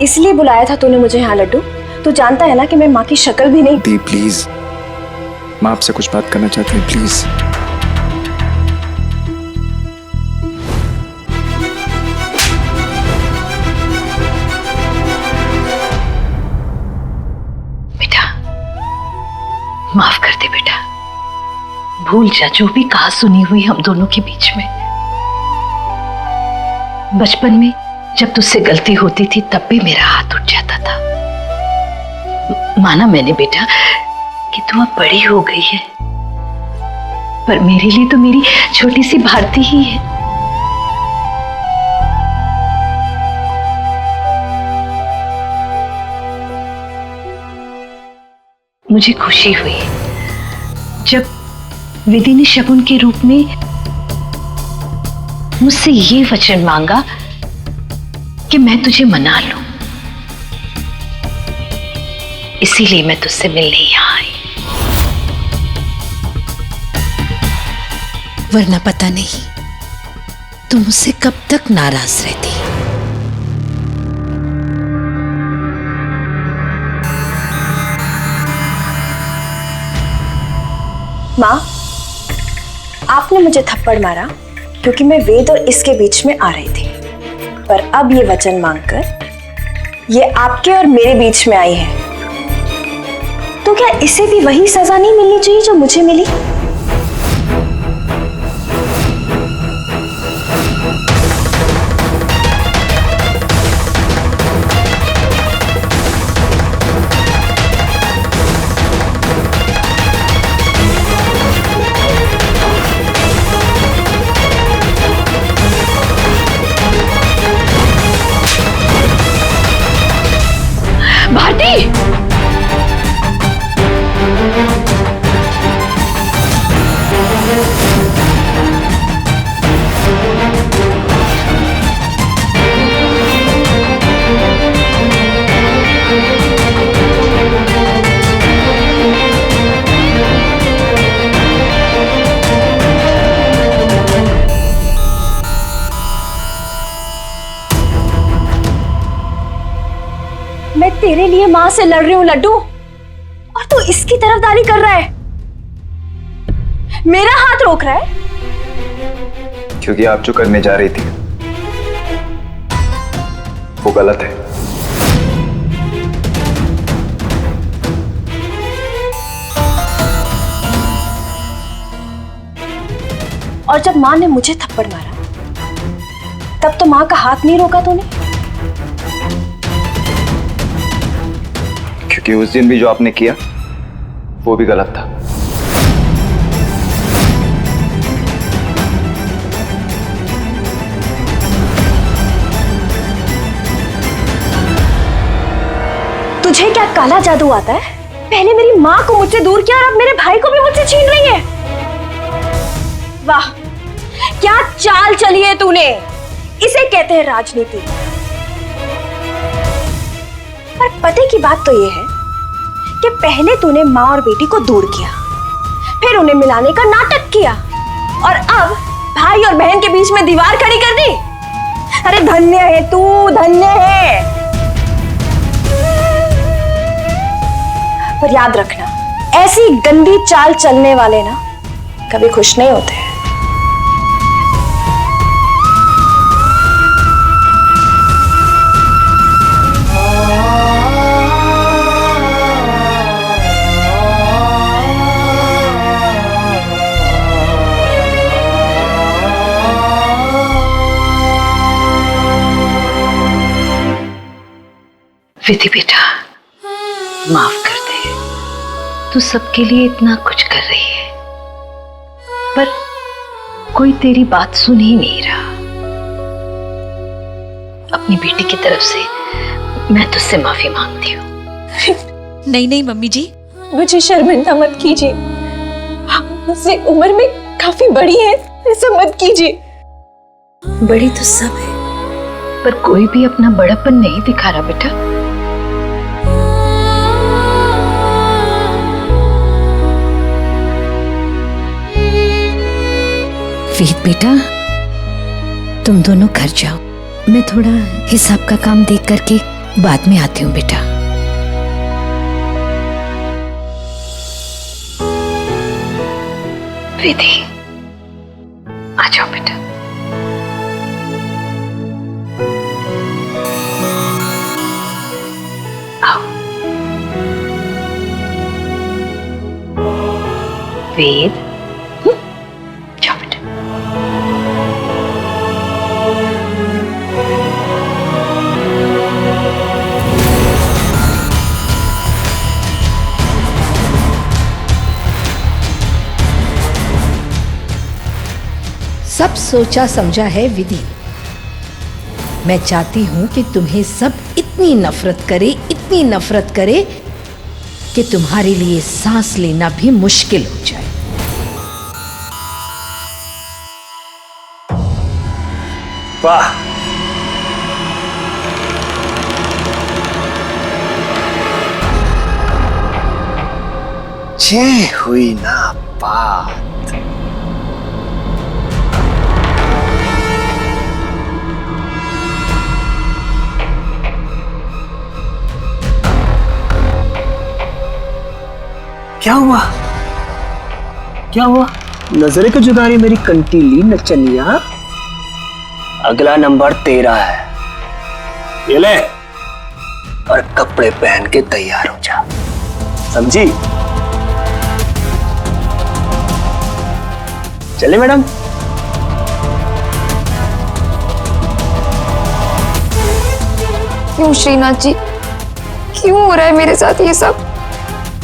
इसलिए बुलाया था तूने मुझे यहाँ लड्डू? तू जानता है ना कि मैं माँ की शक्ल भी नहीं। दी प्लीज, माँ आपसे कुछ बात करना चाहती है, प्लीज। बेटा माफ कर दे बेटा, भूल जा जो भी कहा सुनी हुई हम दोनों के बीच में। बचपन में जब तुझसे गलती होती थी तब भी मेरा हाथ उठ जाता था। माना मैंने बेटा कि तू अब बड़ी हो गई है, पर मेरे लिए तो मेरी छोटी सी भारती ही है। मुझे खुशी हुई जब विधि ने शगुन के रूप में मुझसे ये वचन मांगा कि मैं तुझे मना लूं। इसीलिए मैं तुझसे मिलने यहां आई। वरना पता नहीं तुम मुझसे कब तक नाराज रहती। माँ, आपने मुझे थप्पड़ मारा क्योंकि मैं वेद और इसके बीच में आ रही थी, पर अब ये वचन मांगकर ये आपके और मेरे बीच में आई है, तो क्या इसे भी वही सजा नहीं मिलनी चाहिए जो मुझे मिली? भारती, मैं तेरे लिए माँ से लड़ रही हूँ लड्डू, और तू इसकी तरफदारी कर रहा है, मेरा हाथ रोक रहा है। क्योंकि आप जो करने जा रही थी वो गलत है। और जब माँ ने मुझे थप्पड़ मारा तब तो माँ का हाथ नहीं रोका तूने? क्योंकि उस दिन भी जो आपने किया वो भी गलत था। तुझे क्या काला जादू आता है? पहले मेरी माँ को मुझसे दूर किया और अब मेरे भाई को भी मुझसे छीन रही है। वाह, क्या चाल चली है तूने, इसे कहते हैं राजनीति। पर पते की बात तो यह है कि पहले तूने माँ और बेटी को दूर किया, फिर उन्हें मिलाने का नाटक किया, और अब भाई और बहन के बीच में दीवार खड़ी कर दी। अरे धन्य है तू, धन्य है। पर याद रखना, ऐसी गंदी चाल चलने वाले ना कभी खुश नहीं होते। विधि बेटा माफ कर दे, तू सबके लिए इतना कुछ कर रही है, पर कोई तेरी बात सुन ही नहीं रहा। अपनी बेटी की तरफ से मैं तुझसे माफी मांगती हूँ। नहीं नहीं मम्मी जी, मुझे शर्मिंदा मत कीजिए, मुझसे उम्र में काफी बड़ी है, ऐसा मत कीजिए। बड़ी तो सब है, पर कोई भी अपना बड़ापन नहीं दिखा रहा बेटा। वेद बेटा, तुम दोनों घर जाओ, मैं थोड़ा हिसाब का काम देख करके बाद में आती हूँ बेटा। विधि, आ जाओ बेटा। आओ। वेद, जाओ बेटा। सब सोचा समझा है विधि। मैं चाहती हूं कि तुम्हें सब इतनी नफरत करे कि तुम्हारे लिए सांस लेना भी मुश्किल हो जाए। वाह, जय हुई ना बात। क्या हुआ? क्या हुआ? नजरें क्यों जुदा रही मेरी कंटीली नचनिया? अगला नंबर तेरा है, ये ले और कपड़े पहन के तैयार हो जा, समझी? चले मैडम। क्यों श्रीनाथ जी, क्यों हो रहा है मेरे साथ ये सब?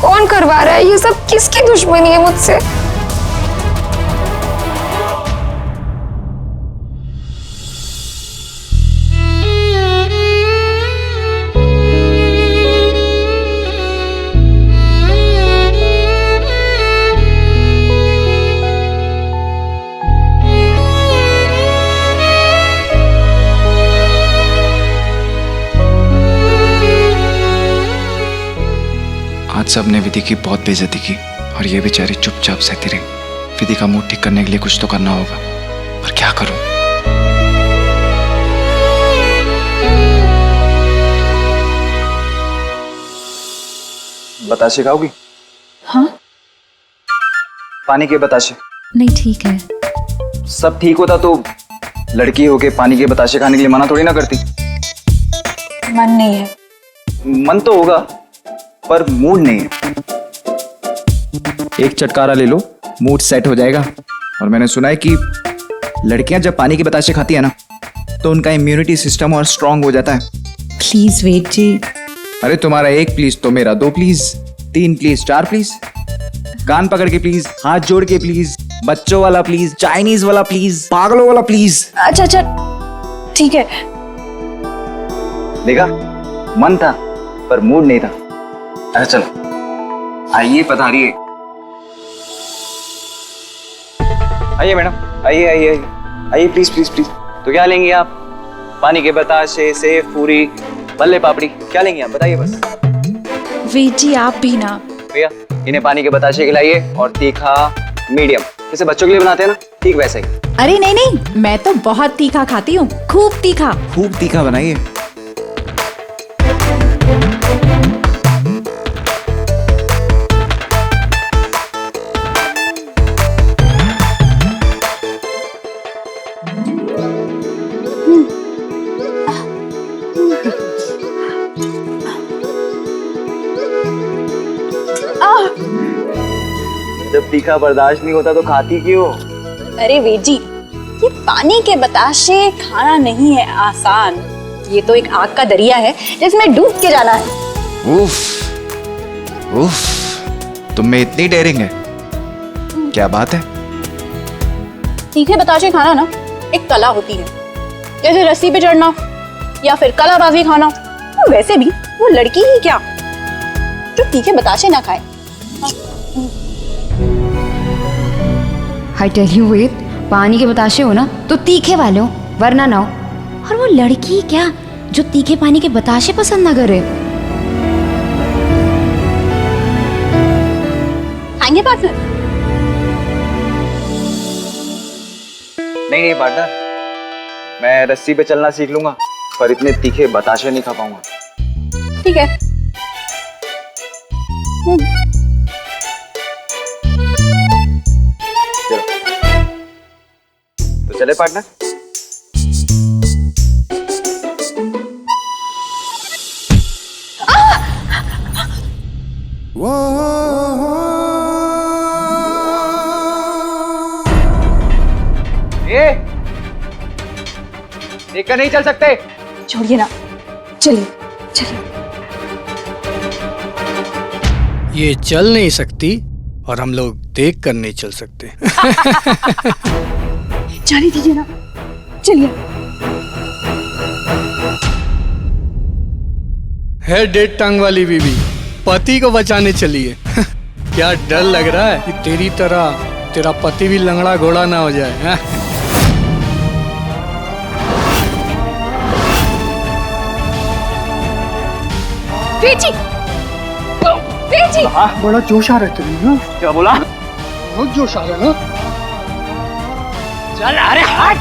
कौन करवा रहा है ये सब? किसकी दुश्मनी है मुझसे? आज सबने विधि की बहुत बेइज्जती की और ये बेचारी चुपचाप सहती रही। विधि का मूड ठीक करने के लिए कुछ तो करना होगा, पर क्या करूं? बताशे खाओगी? हाँ? पानी के बताशे। नहीं ठीक है। सब ठीक होता तो लड़की होके पानी के बताशे खाने के लिए मना थोड़ी ना करती। मन नहीं है। मन तो होगा पर मूड नहीं है। एक चटकारा ले लो, मूड सेट हो जाएगा। और मैंने सुना है कि लड़कियां जब पानी के बताशे खाती है ना तो उनका इम्यूनिटी सिस्टम और स्ट्रांग हो जाता है। प्लीज वेद जी। अरे तुम्हारा एक प्लीज तो मेरा दो प्लीज, तीन प्लीज, चार प्लीज, कान पकड़ के प्लीज, हाथ जोड़ के प्लीज, बच्चों वाला प्लीज, चाइनीज वाला प्लीज, पागलों वाला प्लीज। अच्छा अच्छा ठीक है। देखा, मन था पर मूड नहीं था। अच्छा चलो, आइए पधारिए। आइए मैडम, आइए आइए आइए आइए, प्लीज प्लीज प्लीज। तो क्या लेंगी आप? पानी के बताशे, सेव पूरी, भल्ले पापड़ी, क्या लेंगी आप बताइए बस। वेद जी आप भी ना। भैया इन्हें पानी के बताशे खिलाइए और तीखा मीडियम, जैसे बच्चों के लिए बनाते हैं ना, ठीक वैसे ही। अरे नहीं नहीं, मैं तो बहुत तीखा खाती हूँ, खूब तीखा। खूब तीखा बनाइए। जब तीखा बर्दाश्त नहीं होता तो खाती क्यों? अरे वेद जी, ये पानी के बताशे खाना नहीं है आसान। ये तो एक आग का दरिया है जिसमें डूब के जाना है। उफ, उफ, तुम में इतनी डेयरिंग है, क्या बात है? तीखे बताशे खाना ना एक कला होती है, जैसे रस्सी पे चढ़ना या फिर कलाबाजी खाना। और वैसे भी वो लड़की ही क्या जो तीखे बताशे ना खाए। आई टेल यू वेद, पानी के बताशे हो ना तो तीखे वाले हो, वरना ना हो। और वो लड़की क्या जो तीखे पानी के बताशे पसंद ना करे। खाएंगे पार्टनर? नहीं नहीं पार्टनर, मैं रस्सी पे चलना सीख लूंगा पर इतने तीखे बताशे नहीं खा पाऊंगा। ठीक है। तो चले पार्टनर। देखकर नहीं चल सकते। छोड़िए ना, चलिए चलिए। ये चल नहीं सकती और हम लोग देख कर नहीं चल सकते। जाने दीजिए ना, चलिए। है डेढ़ टांग वाली बीवी, पति को बचाने चली है। क्या डर लग रहा है कि तेरी तरह तेरा पति भी लंगड़ा घोड़ा ना हो जाए। हाँ? बेची, बेची। बड़ा जोश आ रहा है तेरी ना। क्या बोला? बहुत जोश आ रहा है ना। चल अरे हट।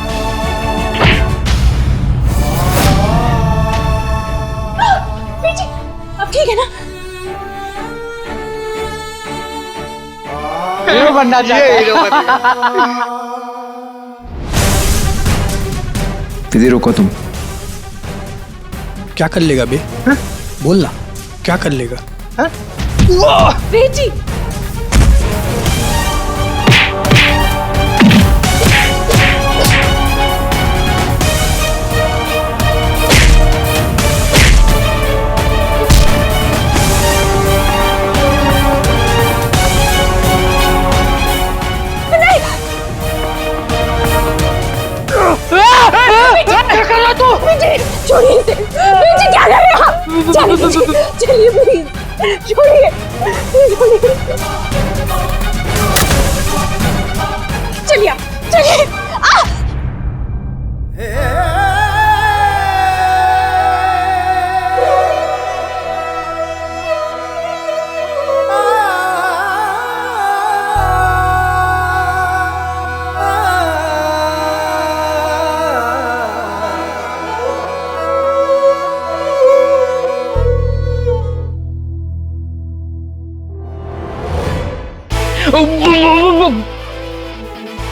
बेची, अब ठीक है ना? हीरो बनना चाहिए। विधि रोको तुम। क्या कर लेगा बे? हाँ? बोल ना, क्या कर लेगा? हाँ? बेची। छोड़िए इसे। बेची क्या कर रहे हो आप? जाने दीजिए, चलिए प्लीज, छोड़िए, छोड़िए। चलिए आप, चलिए।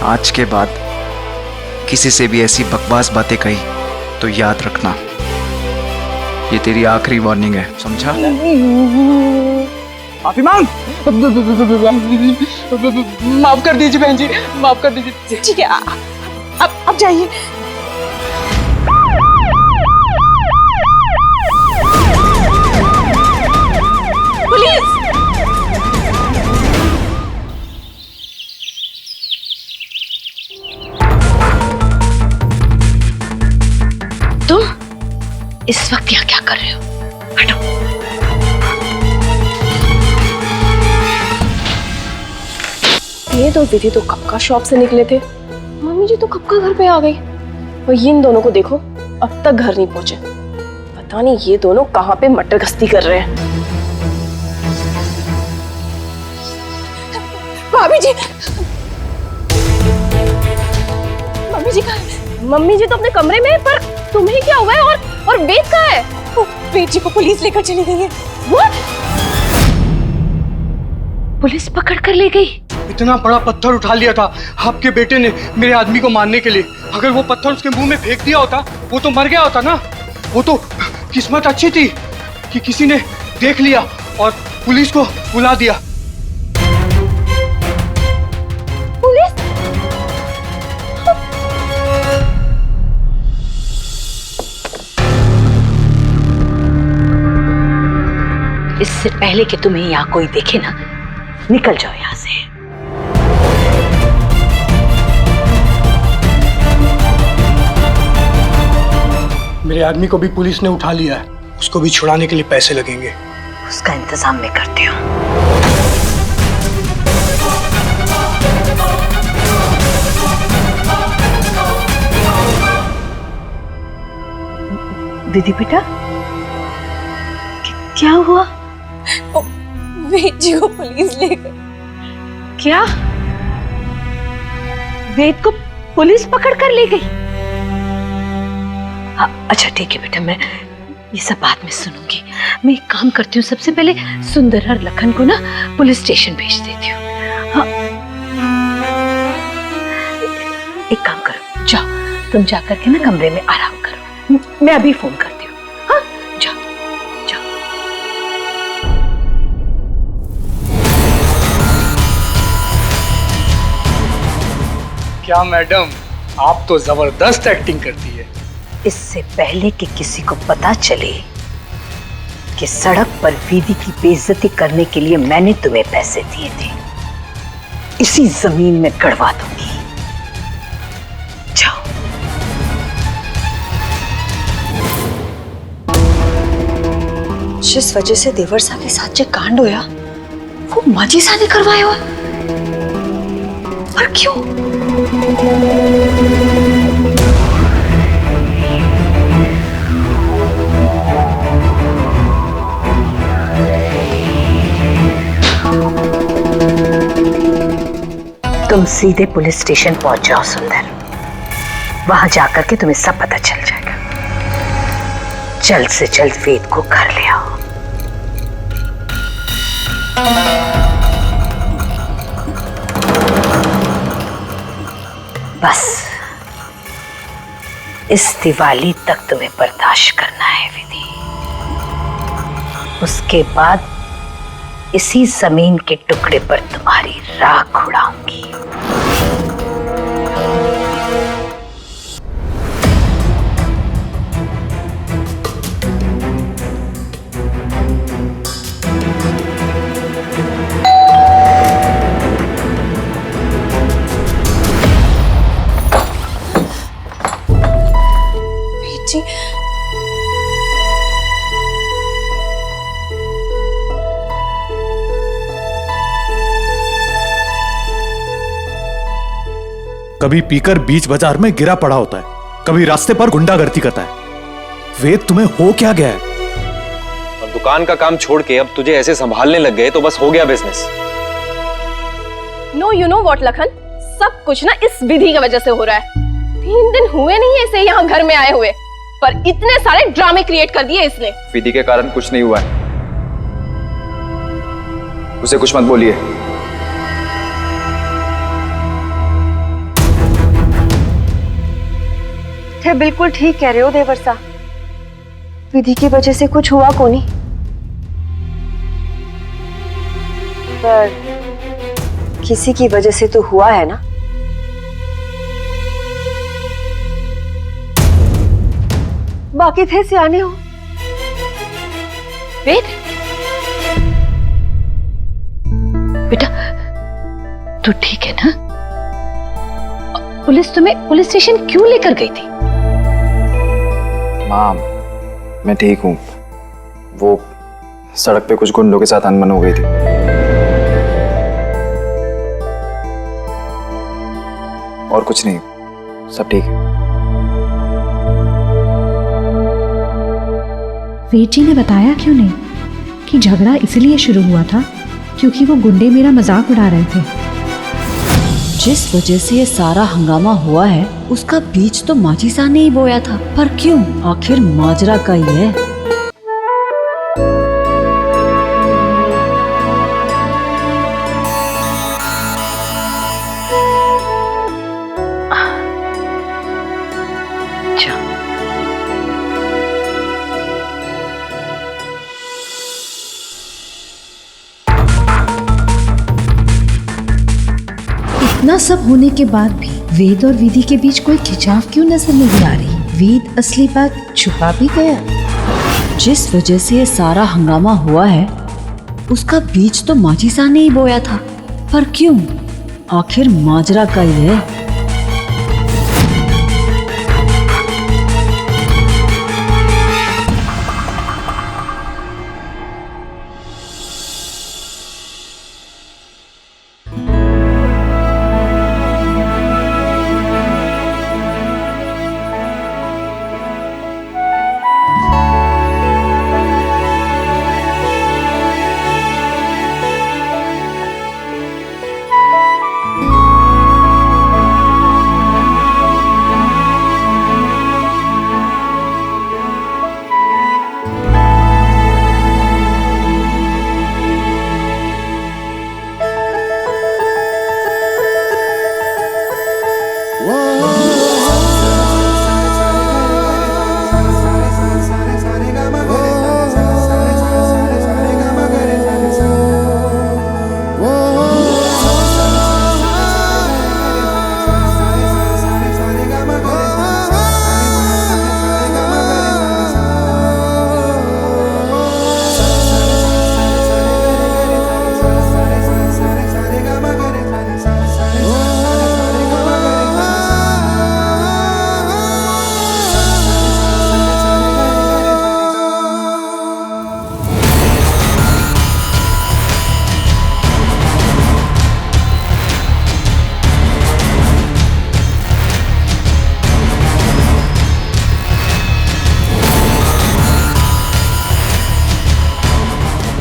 आज के बाद किसी से भी ऐसी बकवास बातें कही तो याद रखना, ये तेरी आखिरी वार्निंग है, समझा? माफी मांग। माफ कर दीजिए बहन जी, माफ कर दीजिए। ठीक है, अब जाइए। पुलिस! तुम इस वक्त यहाँ क्या कर रहे हो? हटो। ये तो विधि तो कब का शॉप से निकले थे, मम्मी जी तो कब का घर पे आ गई, और इन दोनों को देखो अब तक घर नहीं पहुंचे। पता नहीं ये दोनों कहाँ पे मटर गश्ती कर रहे हैं। भाभी जी, मम्मी जी कहाँ है? मम्मी जी तो अपने कमरे में है, पर तुम्हें क्या हुआ है? और वेद कहाँ है? वेद जी को पुलिस लेकर चली गई है। What? पुलिस पकड़ कर ले गई? इतना बड़ा पत्थर उठा लिया था आपके बेटे ने मेरे आदमी को मारने के लिए। अगर वो पत्थर उसके मुंह में फेंक दिया होता वो तो मर गया होता ना। वो तो किस्मत अच्छी थी कि किसी ने देख लिया और पुलिस को बुला दिया। पुलिस? इससे पहले कि तुम्हें यहाँ कोई देखे ना, निकल जाओ यहाँ से। मेरे आदमी को भी पुलिस ने उठा लिया है, उसको भी छुड़ाने के लिए पैसे लगेंगे। उसका इंतजाम मैं करती हूँ। दीदी बेटा, क्या हुआ? वेद जी को पुलिस ले गई। क्या? वेद को पुलिस पकड़ कर ले गई? हाँ, अच्छा ठीक है बेटा, ये सब बाद में सुनूंगी। मैं एक काम करती हूँ, सबसे पहले सुंदर और लखन को ना पुलिस स्टेशन भेज देती हूँ। हाँ, एक काम करो, जाओ तुम जाकर के ना कमरे में आराम करो, मैं अभी फोन करती हूँ। हाँ, जाओ जाओ। क्या मैडम, आप तो जबरदस्त एक्टिंग करती है। इससे पहले कि किसी को पता चले कि सड़क पर वीदी की बेइज्जती करने के लिए मैंने तुम्हें पैसे दिए थे, इसी जमीन में गड़वा दूंगी। जाओ। जिस वजह से देवर साहब के साथ जो कांड होया वो माजी साहब ने करवाया हुआ, पर क्यों? तुम सीधे पुलिस स्टेशन पहुंच जाओ सुंदर, वहां जाकर के तुम्हें सब पता चल जाएगा। जल्द से जल्द वेद को घर ले आओ। बस इस दिवाली तक तुम्हें बर्दाश्त करना है विधि, उसके बाद इसी जमीन के टुकड़े पर तुम्हारी राख उड़ाऊंगी। जी कभी पीकर बीच बाजार में गिरा पड़ा होता है, कभी रास्ते पर गुंडागर्दी करता है। वेद, तुम्हें हो क्या गया है? और दुकान का काम छोड़ के अब तुझे ऐसे संभालने लग गए तो बस हो गया business. No you know what Lakhan, सब कुछ ना इस विधि की वजह से हो रहा है। 3 दिन हुए नहीं ऐसे यहाँ घर में आए हुए, पर इतने सारे ड्रामे क्रिएट कर दिए इसने। विधि के कारण कुछ नहीं हुआ है, उसे कुछ मत बोलिए। थे बिल्कुल ठीक कह रहे हो देवर साहब, विधि की वजह से कुछ हुआ को नहीं, पर किसी की वजह से तो हुआ है ना। बाकी थे सियाने हो। वेद, बेटा तू ठीक है ना? पुलिस तुम्हें पुलिस स्टेशन क्यों लेकर गई थी? माँ, मैं ठीक हूँ। वो सड़क पे कुछ गुंडों के साथ अनबन हो गई थी। और कुछ नहीं, सब ठीक है। वेद जी ने बताया क्यों नहीं कि झगड़ा इसलिए शुरू हुआ था क्योंकि वो गुंडे मेरा मजाक उड़ा रहे थे? जिस वजह से ये सारा हंगामा हुआ है उसका बीज तो माजी सा ने ही बोया था, पर क्यों? आखिर माजरा का ही है। इतना सब होने के बाद भी वेद और विधि के बीच कोई खिंचाव क्यों नजर नहीं आ रही? वेद असली बात छुपा भी गया। जिस वजह से ये सारा हंगामा हुआ है उसका बीज तो माजी सा ने ही बोया था, पर क्यों? आखिर माजरा का ही है।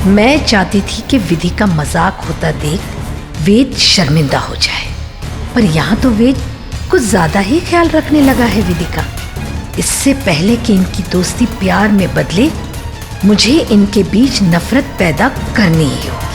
मैं चाहती थी कि विधि का मजाक होता देख वेद शर्मिंदा हो जाए, पर यहाँ तो वेद कुछ ज्यादा ही ख्याल रखने लगा है विधि का। इससे पहले कि इनकी दोस्ती प्यार में बदले, मुझे इनके बीच नफरत पैदा करनी ही होगी।